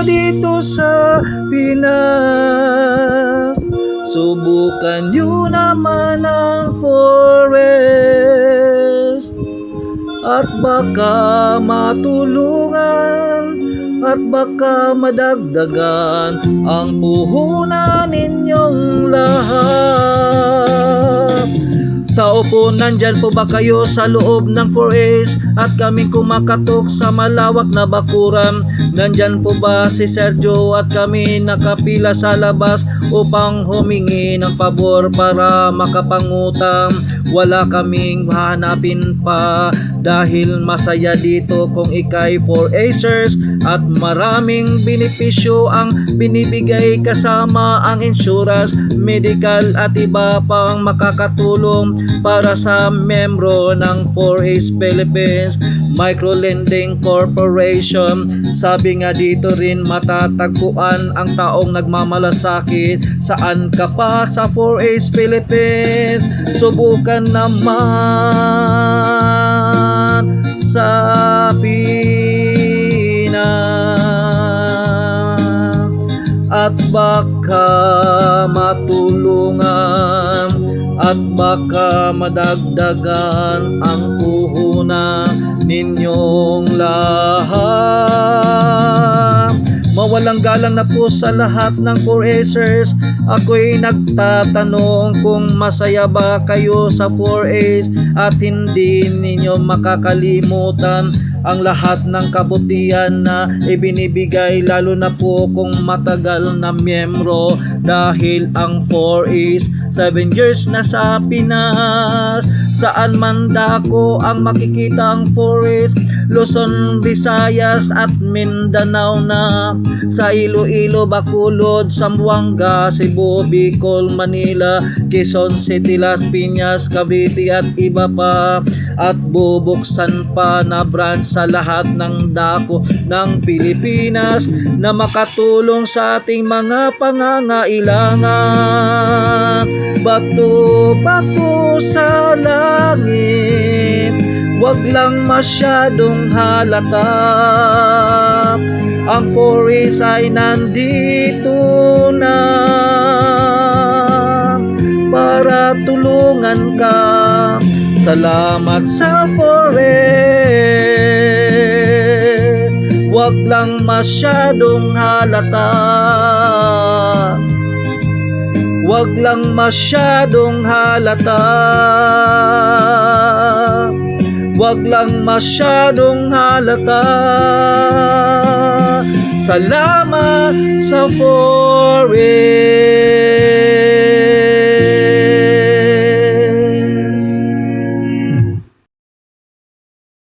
dito sa Pinas. Subukan nyo naman ang forest at baka matulungan at baka madagdagan ang puhunan ninyong lahat. Tao po, nandyan po ba kayo sa loob ng 4H at kaming kumakatok sa malawak na bakuran? Nandyan po ba si Sergio at kami nakapila sa labas upang humingi ng pabor para makapangutang? Wala kaming hanapin pa dahil masaya dito kung ikay 4Hers at maraming benepisyo ang binibigay kasama ang insurance, medical at iba pang makakatulong para sa membro ng 4H Philippines Microlending Corporation. Sabi nga dito rin matatagpuan ang taong nagmamalasakit. Saan ka pa sa 4H Philippines? Subukan naman sa Pinas at baka matulungan at baka madagdagan ang puhunan ninyong lahat. Mawalang galang na po sa lahat ng 4Hers. Ako'y nagtatanong kung masaya ba kayo sa 4H at hindi ninyo makakalimutan ang lahat ng kabutihan na ibinibigay, lalo na po kung matagal na miyembro, dahil ang 4H 7 years na sa Pinas. Saan man dako ang makikita ang 4H, Luzon, Visayas at Mindanao na, sa Iloilo, Bacolod, Zamboanga, Cebu, Bicol, Manila, Quezon City, Las Piñas, Cavite at iba pa, at bubuksan pa na branch sa lahat ng dako ng Pilipinas na makatulong sa ating mga pangangailangan. Bato-bato sa langit, wag lang masyadong halata. Ang 4H ay nandito na para tulungan ka. Salamat sa 4H, wag lang masyadong halata. Wag lang masyadong halata. Wag lang masyadong halata. Salamat sa 4H.